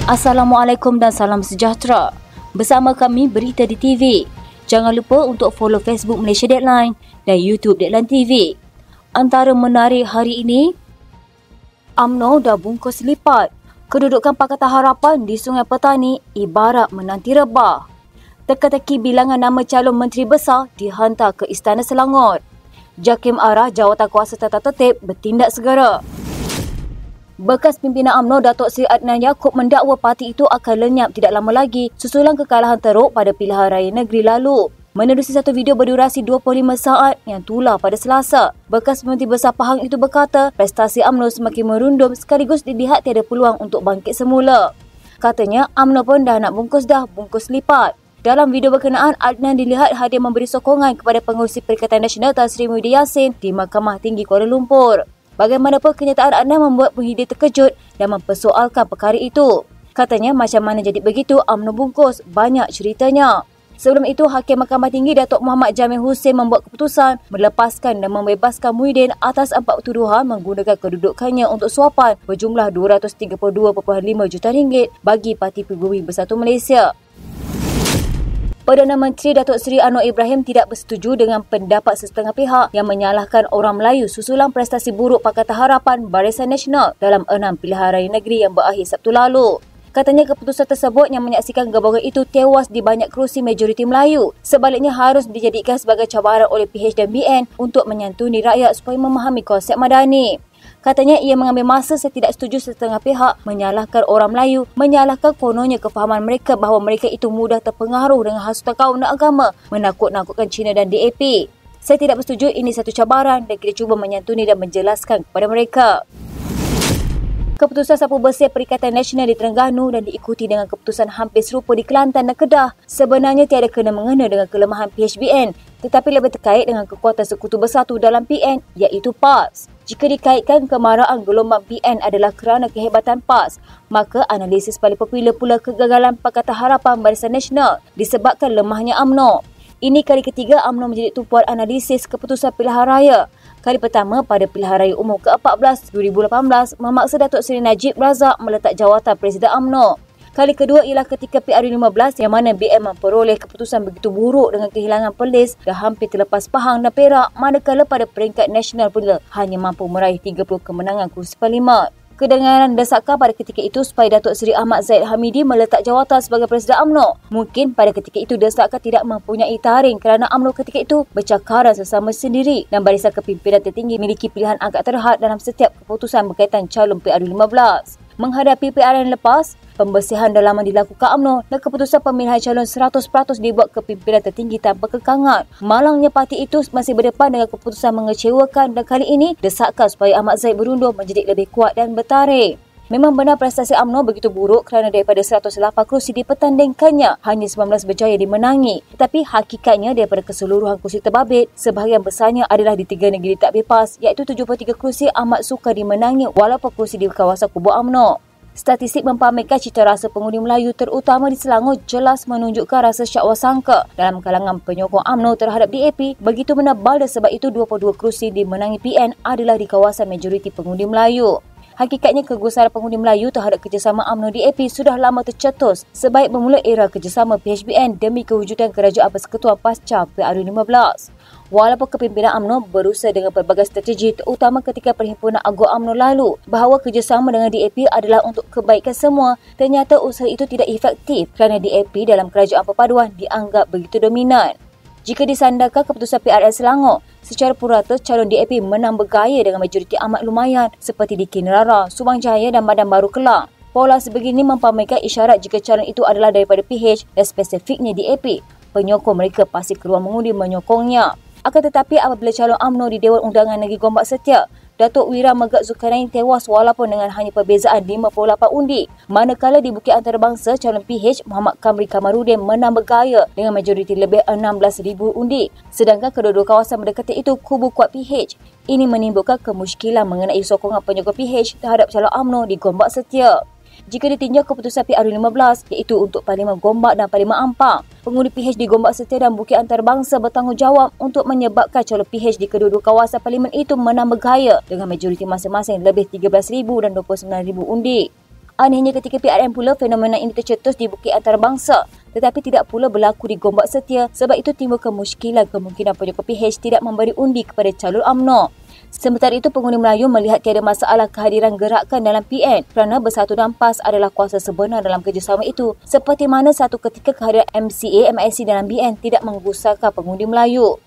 Assalamualaikum dan salam sejahtera. Bersama kami Berita di TV. Jangan lupa untuk follow Facebook Malaysia Deadline dan YouTube Deadline TV. Antara menarik hari ini, UMNO dah bungkus lipat. Kedudukan Pakatan Harapan di Sungai Petani ibarat menanti rebah. Teka-teki bilangan nama calon Menteri Besar dihantar ke Istana Selangor. JAKIM arah Jawatankuasa Tata Tertib bertindak segera. Bekas pimpinan UMNO Datuk Seri Adnan Yaakob mendakwa parti itu akan lenyap tidak lama lagi susulan kekalahan teruk pada pilihan raya negeri lalu. Menerusi satu video berdurasi 25 saat yang tular pada Selasa, bekas Menteri Besar Pahang itu berkata prestasi UMNO semakin merundum sekaligus dilihat tiada peluang untuk bangkit semula. Katanya UMNO pun dah nak bungkus lipat. Dalam video berkenaan, Adnan dilihat hadir memberi sokongan kepada pengurusi Perikatan Nasional Tan Sri Muhyiddin Yassin di Mahkamah Tinggi Kuala Lumpur. Bagaimanapun kenyataan Adnan membuat Muhyiddin terkejut dan mempersoalkan perkara itu. Katanya macam mana jadi begitu UMNO bungkus, banyak ceritanya. Sebelum itu, Hakim Mahkamah Tinggi Datuk Muhammad Jamil Hussein membuat keputusan melepaskan dan membebaskan Muhyiddin atas 4 tuduhan menggunakan kedudukannya untuk suapan berjumlah RM232.5 juta bagi Parti Pribumi Bersatu Malaysia. Perdana Menteri Datuk Seri Anwar Ibrahim tidak bersetuju dengan pendapat setengah pihak yang menyalahkan orang Melayu susulan prestasi buruk Pakatan Harapan Barisan Nasional dalam 6 pilihan raya negeri yang berakhir Sabtu lalu. Katanya keputusan tersebut yang menyaksikan gabungan itu tewas di banyak kerusi majoriti Melayu. Sebaliknya harus dijadikan sebagai cabaran oleh PH dan BN untuk menyantuni rakyat supaya memahami konsep madani. Katanya ia mengambil masa saya tidak setuju setengah pihak menyalahkan orang Melayu, menyalahkan kononnya kefahaman mereka bahawa mereka itu mudah terpengaruh dengan hasutan kaum dan agama, menakut-nakutkan China dan DAP. Saya tidak bersetuju, ini satu cabaran dan kita cuba menyantuni dan menjelaskan kepada mereka. Keputusan sapu bersih Perikatan Nasional di Terengganu dan diikuti dengan keputusan hampir serupa di Kelantan dan Kedah sebenarnya tiada kena-mengena dengan kelemahan PHBN tetapi lebih terkait dengan kekuatan sekutu bersatu dalam PN iaitu PAS. Jika dikaitkan kemarahan gelombang PN adalah kerana kehebatan PAS, maka analisis paling popular pula kegagalan Pakatan Harapan Barisan Nasional disebabkan lemahnya UMNO. Ini kali ketiga UMNO menjadi tumpuan analisis keputusan pilihan raya. Kali pertama pada pilihan raya umum ke-14 2018 memaksa Datuk Seri Najib Razak meletak jawatan Presiden UMNO. Kali kedua ialah ketika PRU15 yang mana BN memperoleh keputusan begitu buruk dengan kehilangan Perlis dan hampir terlepas Pahang dan Perak, manakala pada peringkat nasional pula hanya mampu meraih 30 kemenangan kursi parlimen. Kedengaran desakan pada ketika itu supaya Datuk Seri Ahmad Zaid Hamidi meletak jawatan sebagai Presiden UMNO. Mungkin pada ketika itu desakan tidak mempunyai taring kerana UMNO ketika itu bercakaran sesama sendiri dan barisan kepimpinan tertinggi memiliki pilihan agak terhad dalam setiap keputusan berkaitan calon PRU15. Menghadapi PRN lepas, pembersihan dalaman dilakukan UMNO dan keputusan pemilihan calon 100% dibuat kepimpinan tertinggi tanpa kekangan. Malangnya parti itu masih berdepan dengan keputusan mengecewakan dan kali ini desakan supaya Ahmad Zaid berundur menjadi lebih kuat dan bertarik. Memang benar prestasi UMNO begitu buruk kerana daripada 108 kerusi dipertandingkannya, hanya 19 berjaya dimenangi. Tetapi hakikatnya daripada keseluruhan kerusi terbabit, sebahagian besarnya adalah di 3 negeri tak bebas, iaitu 73 kerusi amat sukar dimenangi walaupun kerusi di kawasan kubu UMNO. Statistik mempamerkan cita rasa pengundi Melayu terutama di Selangor jelas menunjukkan rasa syak wasangka dalam kalangan penyokong UMNO terhadap DAP begitu menebal dan sebab itu 22 kerusi dimenangi PN adalah di kawasan majoriti pengundi Melayu. Hakikatnya kegusaran pengundi Melayu terhadap kerjasama UMNO DAP sudah lama tercetus sebaik bermula era kerjasama PHBN demi kewujudan kerajaan persekutuan pasca PRU15. Walaupun kepimpinan UMNO berusaha dengan pelbagai strategi terutama ketika Perhimpunan Agung UMNO lalu bahawa kerjasama dengan DAP adalah untuk kebaikan semua, ternyata usaha itu tidak efektif kerana DAP dalam kerajaan perpaduan dianggap begitu dominan. Jika disandarkan keputusan PRN Selangor, secara purata calon DAP menang bergaya dengan majoriti amat lumayan seperti di Kinrara, Subang Jaya dan Badan Baru Kelang. Pola sebegini mempamerkan isyarat jika calon itu adalah daripada PH dan spesifiknya DAP. Penyokong mereka pasti keluar mengundi menyokongnya. Akan tetapi apabila calon UMNO di Dewan Undangan Negeri Gombak Setia, Datuk Wira Megat Zulkarnain tewas walaupun dengan hanya perbezaan 58 undi. Manakala di Bukit Antarabangsa, calon PH Muhammad Kamri Kamarudin menang bergaya dengan majoriti lebih 16,000 undi. Sedangkan kedua-dua kawasan berdekatan itu kubu kuat PH. Ini menimbulkan kemusykilan mengenai sokongan penyokong PH terhadap calon UMNO di Gombak Setia. Jika ditinjau keputusan PRU15 iaitu untuk Parlimen Gombak dan Parlimen Ampang, pengundi PH di Gombak Setia dan Bukit Antarabangsa bertanggungjawab untuk menyebabkan calon PH di kedua-dua kawasan parlimen itu menang bergaya dengan majoriti masing-masing lebih 13,000 dan 29,000 undi. Anehnya ketika PRN pula, fenomena ini tercetus di Bukit Antarabangsa tetapi tidak pula berlaku di Gombak Setia. Sebab itu timbul kemusykilan kemungkinan penyokong PH tidak memberi undi kepada calon UMNO. Sementara itu, pengundi Melayu melihat tiada masalah kehadiran gerakan dalam PN kerana Bersatu dan PAS adalah kuasa sebenar dalam kerjasama itu. Seperti mana satu ketika kehadiran MCA, MIC dalam BN tidak menggusarkan pengundi Melayu.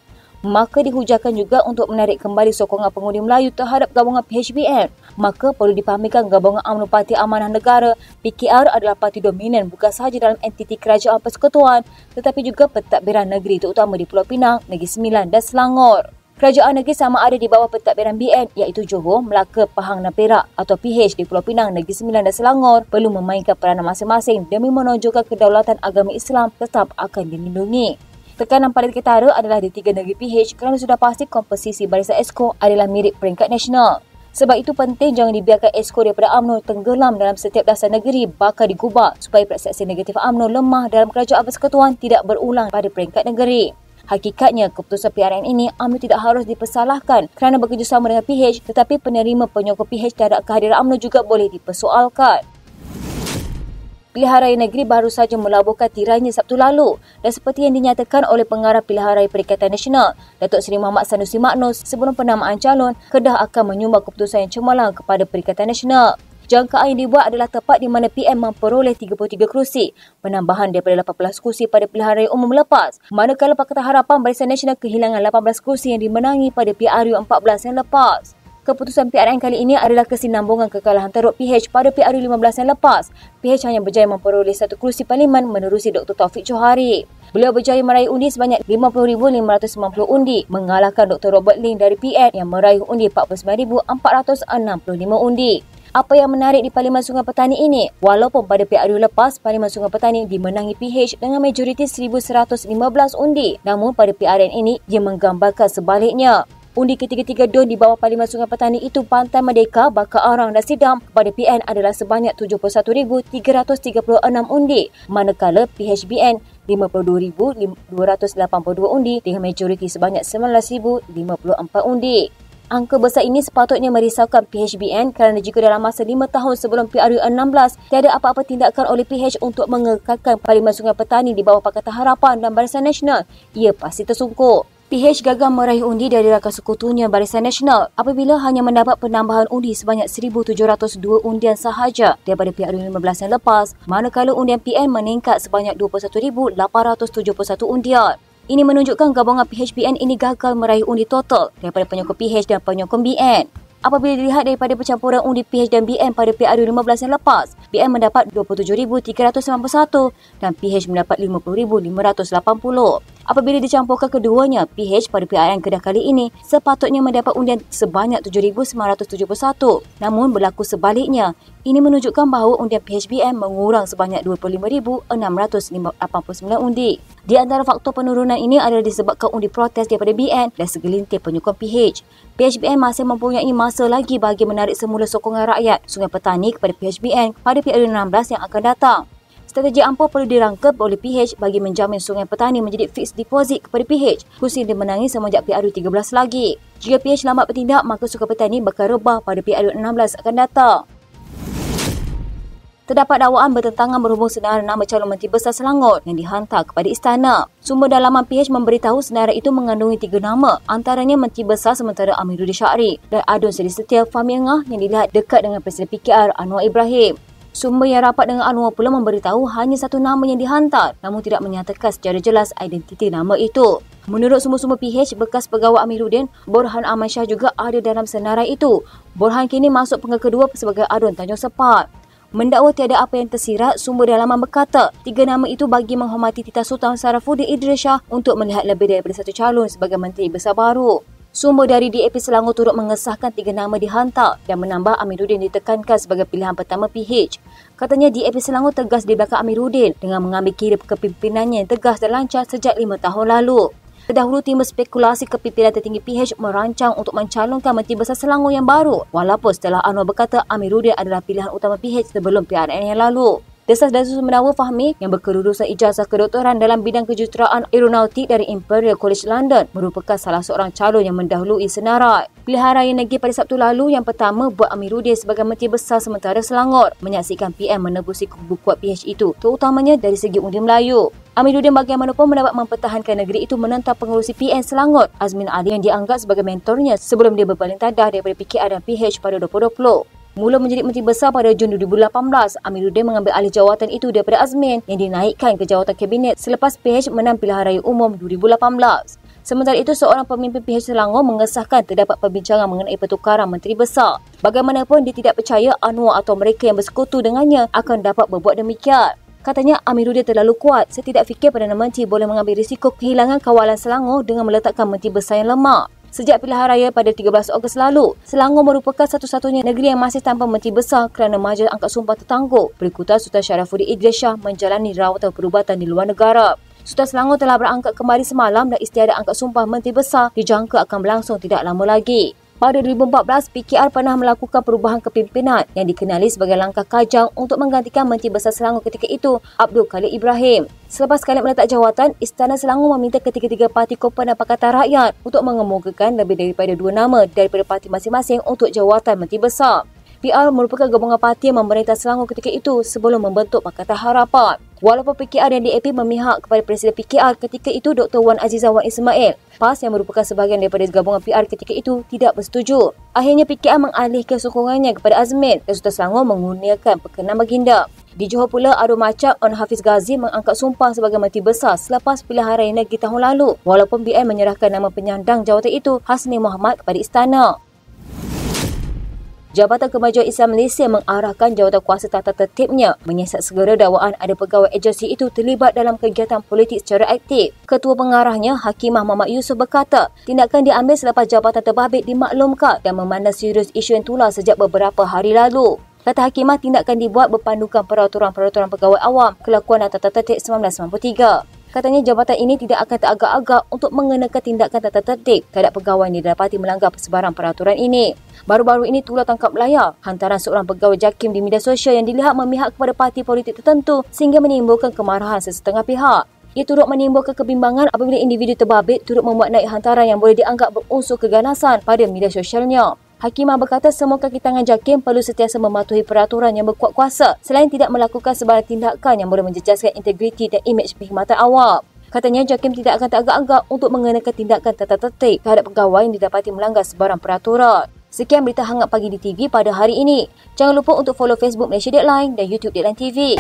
Maka dihujarkan juga untuk menarik kembali sokongan pengundi Melayu terhadap gabungan PHBN. Maka perlu dipahamkan gabungan UMNO Parti Amanah Negara PKR adalah parti dominan bukan sahaja dalam entiti kerajaan persekutuan tetapi juga pentadbiran negeri terutama di Pulau Pinang, Negeri Sembilan dan Selangor. Kerajaan negeri sama ada di bawah pentadbiran BN iaitu Johor, Melaka, Pahang dan Perak atau PH di Pulau Pinang, Negeri Sembilan dan Selangor perlu memainkan peranan masing-masing demi menonjolkan kedaulatan agama Islam tetap akan dilindungi. Tekanan paling ketara adalah di tiga negeri PH kerana sudah pasti komposisi barisan EXCO adalah mirip peringkat nasional. Sebab itu penting jangan dibiarkan EXCO daripada UMNO tenggelam dalam setiap dasar negeri bakal digubah supaya persepsi negatif UMNO lemah dalam kerajaan persekutuan tidak berulang pada peringkat negeri. Hakikatnya, keputusan PRN ini UMNO tidak harus dipersalahkan kerana bekerjasama dengan PH tetapi penerima penyokong PH terhadap kehadiran UMNO juga boleh dipersoalkan. Pilihan Raya Negeri baru saja melabuhkan tirainya Sabtu lalu dan seperti yang dinyatakan oleh Pengarah Pilihan Raya Perikatan Nasional, Datuk Seri Muhammad Sanusi Maknos, sebelum penamaan calon, Kedah akan menyumbang keputusan yang cemerlang kepada Perikatan Nasional. Jangkaan yang dibuat adalah tepat di mana PM memperoleh 33 kerusi, penambahan daripada 18 kerusi pada Pilihan Raya Umum lepas, manakala Pakatan Harapan Barisan Nasional kehilangan 18 kerusi yang dimenangi pada PRU 14 yang lepas. Keputusan PRN kali ini adalah kesinambungan kekalahan teruk PH pada PRU 15 yang lepas. PH hanya berjaya memperoleh satu kerusi parlimen menerusi Dr. Taufik Johari. Beliau berjaya meraih undi sebanyak 50,590 undi, mengalahkan Dr. Robert Ling dari PN yang meraih undi 49,465 undi. Apa yang menarik di Parlimen Sungai Petani ini? Walaupun pada PRU lepas, Parlimen Sungai Petani dimenangi PH dengan majoriti 1,115 undi. Namun pada PRN ini, ia menggambarkan sebaliknya. Undi ketiga-tiga DUN di bawah Parlimen Sungai Petani itu Pantai Merdeka, Bakar Arang dan Sidam kepada PN adalah sebanyak 71,336 undi. Manakala PHBN 52,282 undi dengan majoriti sebanyak 19,054 undi. Angka besar ini sepatutnya merisaukan PHBN kerana jika dalam masa 5 tahun sebelum PRU 16 tiada apa-apa tindakan oleh PH untuk mengekalkan Parlimen Sungai Petani di bawah Pakatan Harapan dan Barisan Nasional, ia pasti tersungkur. PH gagal meraih undi dari rakan sekutunya Barisan Nasional apabila hanya mendapat penambahan undi sebanyak 1,702 undian sahaja daripada PRU 15 yang lepas, manakala undian PN meningkat sebanyak 21,871 undian. Ini menunjukkan gabungan PHBN ini gagal meraih undi total daripada penyokong PH dan penyokong BN. Apabila dilihat daripada percampuran undi PH dan BN pada PRU 15 yang lepas, BN mendapat 27,391 dan PH mendapat 50,580. Apabila dicampurkan keduanya, PH pada PRN Kedah kali ini sepatutnya mendapat undian sebanyak 7,971. Namun berlaku sebaliknya. Ini menunjukkan bahawa undian PHBN mengurang sebanyak 25,689 undi. Di antara faktor penurunan ini adalah disebabkan undi protes daripada BN dan segelintir penyokong PH. PHBN masih mempunyai masa lagi bagi menarik semula sokongan rakyat Sungai Petani kepada PHBN pada PRU 16 yang akan datang. Strategi ampuh perlu dirangkap oleh PH bagi menjamin Sungai Petani menjadi fixed deposit kepada PH, kursi yang dimenangi semenjak PRU 13 lagi. Jika PH lambat bertindak, maka Sungai Petani bakal rebah pada PRU 16 akan datang. Terdapat dakwaan bertentangan berhubung senarai nama calon Menteri Besar Selangor yang dihantar kepada istana. Sumber dalaman PH memberitahu senarai itu mengandungi 3 nama, antaranya Menteri Besar sementara Amiruddin Syari dan Adun Seri Setia Fahmi Engah yang dilihat dekat dengan Presiden PKR Anwar Ibrahim. Sumber yang rapat dengan Anwar pula memberitahu hanya satu nama yang dihantar namun tidak menyatakan secara jelas identiti nama itu. Menurut sumber-sumber PH, bekas pegawai Amiruddin, Borhan Ahmad Shah juga ada dalam senarai itu. Borhan kini masuk penggal kedua sebagai Adun Tanjung Sepat. Mendakwa tiada apa yang tersirat, sumber dalaman berkata 3 nama itu bagi menghormati Tita Sultan Sarafuddin Idris Shah untuk melihat lebih daripada satu calon sebagai Menteri Besar baru. Sumber dari DAP Selangor turut mengesahkan 3 nama dihantar dan menambah Amiruddin ditekankan sebagai pilihan pertama PH. Katanya DAP Selangor tegas di belakang Amiruddin dengan mengambil kira kepimpinannya yang tegas dan lancar sejak 5 tahun lalu. Terdahulu timur spekulasi kepimpinan tertinggi PH merancang untuk mencalonkan Menteri Besar Selangor yang baru walaupun setelah Anwar berkata Amiruddin adalah pilihan utama PH sebelum PRN yang lalu. Desas-desus mendakwa Fahmi yang berkelulusan ijazah kedoktoran dalam bidang kejuruteraan aeronautik dari Imperial College London merupakan salah seorang calon yang mendahului senarai. Pilihan raya negeri pada Sabtu lalu yang pertama buat Amiruddin sebagai Menteri Besar sementara Selangor menyaksikan PM menebusi kubu kuat PH itu, terutamanya dari segi undi Melayu. Amiruddin bagaimanapun mendapat mempertahankan negeri itu menentang pengerusi PN Selangor, Azmin Ali yang dianggap sebagai mentornya sebelum dia berpaling tadah daripada PKR dan PH pada 2020. Mula menjadi Menteri Besar pada Jun 2018, Amiruddin mengambil alih jawatan itu daripada Azmin yang dinaikkan ke jawatan kabinet selepas PH menang pilihan raya umum 2018. Sementara itu, seorang pemimpin PH Selangor mengesahkan terdapat perbincangan mengenai pertukaran Menteri Besar. Bagaimanapun, dia tidak percaya Anwar atau mereka yang bersekutu dengannya akan dapat berbuat demikian. Katanya, Amiruddin terlalu kuat. Saya tidak fikir Perdana Menteri boleh mengambil risiko kehilangan kawalan Selangor dengan meletakkan Menteri Besar yang lemah. Sejak pilihan raya pada 13 Ogos lalu, Selangor merupakan satu-satunya negeri yang masih tanpa Menteri Besar kerana Majlis Angkat Sumpah tertangguh berikutan Sultan Syarafuddin Idris Shah menjalani rawatan perubatan di luar negara. Sultan Selangor telah berangkat kembali semalam dan istiadat angkat sumpah Menteri Besar dijangka akan berlangsung tidak lama lagi. Pada 2014, PKR pernah melakukan perubahan kepimpinan yang dikenali sebagai langkah kajang untuk menggantikan Menteri Besar Selangor ketika itu, Abdul Khalid Ibrahim. Selepas kali meletak jawatan, Istana Selangor meminta ketiga-tiga parti Komparan dan Pakatan Rakyat untuk mengemukakan lebih daripada 2 nama daripada parti masing-masing untuk jawatan Menteri Besar. PR merupakan gabungan parti yang memerintah Selangor ketika itu sebelum membentuk Pakatan Harapan. Walaupun PKR dan DAP memihak kepada Presiden PKR ketika itu Dr. Wan Azizah Wan Ismail, PAS yang merupakan sebahagian daripada gabungan PR ketika itu tidak bersetuju. Akhirnya PKR mengalihkan sokongannya kepada Azmin dan Sultan Selangor mengurniakan perkenan baginda. Di Johor pula, Arwah Macap On Hafiz Ghazi mengangkat sumpah sebagai Menteri Besar selepas pilihan raya negeri tahun lalu. Walaupun BN menyerahkan nama penyandang jawatan itu, Hasni Mohamad, kepada istana. Jabatan Kemajuan Islam Malaysia mengarahkan jawatan kuasa tata tertibnya menyiasat segera dakwaan ada pegawai agensi itu terlibat dalam kegiatan politik secara aktif. Ketua pengarahnya, Hakimah Muhammad Yusof berkata, tindakan diambil selepas jabatan terbabit dimaklumkan dan memandang serius isu yang tular sejak beberapa hari lalu. Kata Hakimah, tindakan dibuat berpandukan peraturan-peraturan pegawai awam, kelakuan dan tata tertib 1993. Katanya jabatan ini tidak akan teragak-agak untuk mengenakan tindakan tata tertib terhadap pegawai yang didapati melanggar persebaran peraturan ini. Baru-baru ini tular tangkap layar hantaran seorang pegawai JAKIM di media sosial yang dilihat memihak kepada parti politik tertentu sehingga menimbulkan kemarahan sesetengah pihak. Ia turut menimbulkan kebimbangan apabila individu terbabit turut memuat naik hantaran yang boleh dianggap berunsur keganasan pada media sosialnya. Hakimah berkata semua kaki tangan JAKIM perlu sentiasa mematuhi peraturan yang berkuat kuasa selain tidak melakukan sebarang tindakan yang boleh menjejaskan integriti dan imej perkhidmatan awam. Katanya JAKIM tidak akan teragak-agak untuk mengenakan tindakan tata tertib terhadap pegawai yang didapati melanggar sebarang peraturan. Sekian berita hangat pagi di TV pada hari ini. Jangan lupa untuk follow Facebook Malaysia Deadline dan YouTube Deadline TV.